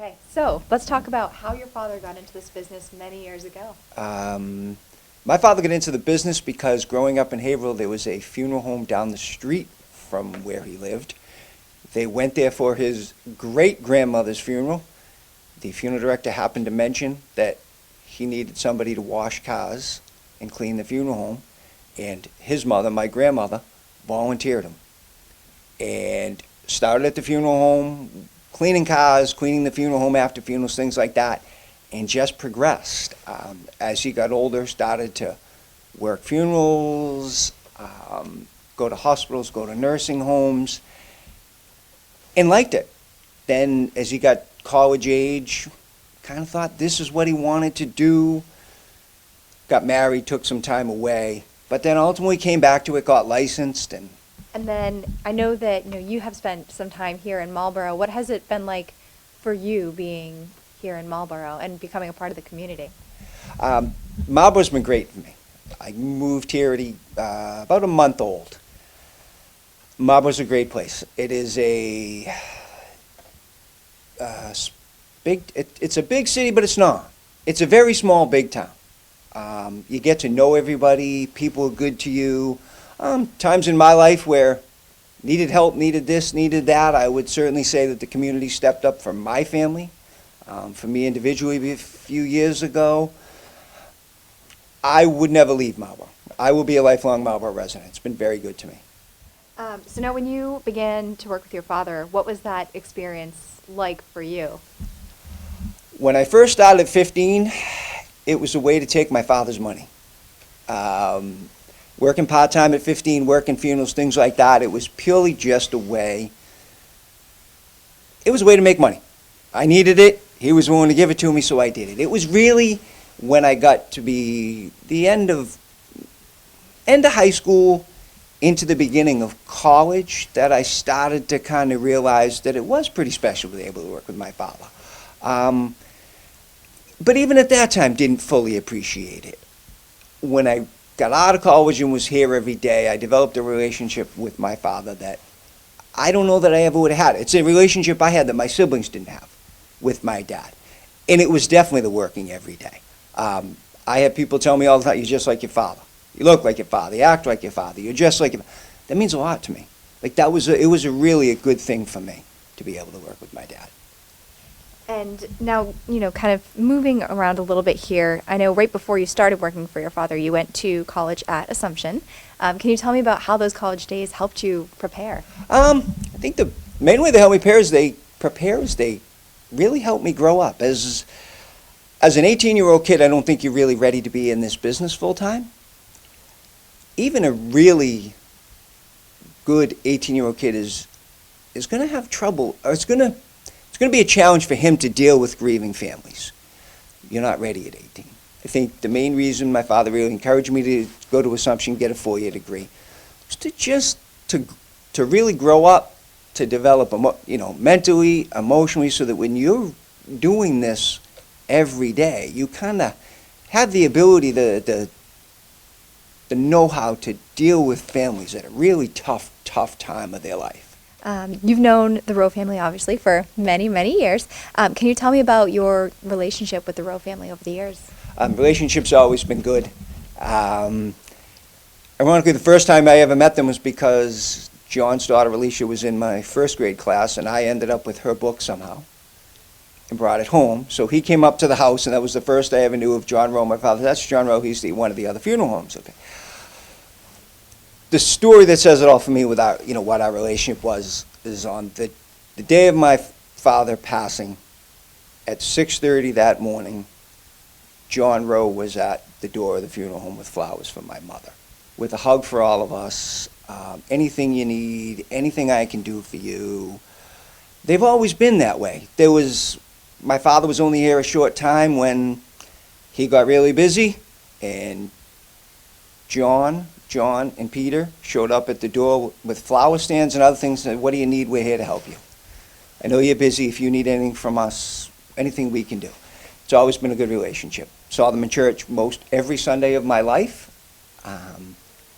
Okay, so let's talk about how your father got into this business many years ago. My father got into the business because growing up in Haverhill, there was a funeral home down the street from where he lived. They went there for his great-grandmother's funeral. The funeral director happened to mention that he needed somebody to wash cars and clean the funeral home, and his mother, my grandmother, volunteered him and started at the funeral home, cleaning cars, cleaning the funeral home after funerals, things like that, and just progressed. As he got older, started to work funerals, go to hospitals, go to nursing homes, and liked it. Then as he got college age, kind of thought this is what he wanted to do, got married, took some time away, but then ultimately came back to it, got licensed, And then I know that you have spent some time here in Marlborough. What has it been like for you being here in Marlborough and becoming a part of the community? Marlborough's been great for me. I moved here at about a month old. Marlborough's a great place. It is it's a big city, but it's not. It's a very small, big town. You get to know everybody. People are good to you. Times in my life where needed help, needed this, needed that, I would certainly say that the community stepped up for my family. For me individually, a few years ago, I would never leave Marlborough. I will be a lifelong Marlborough resident. It's been very good to me. So now when you began to work with your father, what was that experience like for you? When I first started at 15, it was a way to take my father's money. Working part-time at 15, working funerals, things like that, it was purely just a way. It was a way to make money. I needed it. He was willing to give it to me, so I did it. It was really when I got to be the end of high school, into the beginning of college, that I started to kind of realize that it was pretty special to be able to work with my father. But even at that time, didn't fully appreciate it. When I got out of college and was here every day, I developed a relationship with my father that I don't know that I ever would have had. It's a relationship I had that my siblings didn't have with my dad. And it was definitely the working every day. I have people tell me all the time, you're just like your father. You look like your father. You act like your father. You're just like your father. That means a lot to me. Like it was really a good thing for me to be able to work with my dad. And now, kind of moving around a little bit here, I know right before you started working for your father, you went to college at Assumption. Can you tell me about how those college days helped you prepare? I think the main way they help me prepare is they really helped me grow up. As an 18-year-old kid, I don't think you're really ready to be in this business full-time. Even a really good 18-year-old kid is going to have trouble, or it's going to be a challenge for him to deal with grieving families. You're not ready at 18. I think the main reason my father really encouraged me to go to Assumption, get a 4-year degree, was to really grow up, to develop, mentally, emotionally, so that when you're doing this every day, you kind of have the ability to know how to deal with families at a really tough time of their life. You've known the Rowe family, obviously, for many, many years. Can you tell me about your relationship with the Rowe family over the years? Relationship's always been good. Ironically, the first time I ever met them was because John's daughter, Alicia, was in my first grade class, and I ended up with her book somehow and brought it home. So he came up to the house, and that was the first I ever knew of John Rowe, my father. That's John Rowe. He's one of the other funeral homes. Okay. The story that says it all for me with what our relationship was is on the day of my father passing at 6:30 that morning. John Rowe was at the door of the funeral home with flowers for my mother, with a hug for all of us. Anything you need, anything I can do for you. They've always been that way. My father was only here a short time when he got really busy, and John and Peter showed up at the door with flower stands and other things and said, what do you need? We're here to help you. I know you're busy. If you need anything from us, anything we can do. It's always been a good relationship. Saw them in church most every Sunday of my life.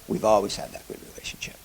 We've always had that good relationship.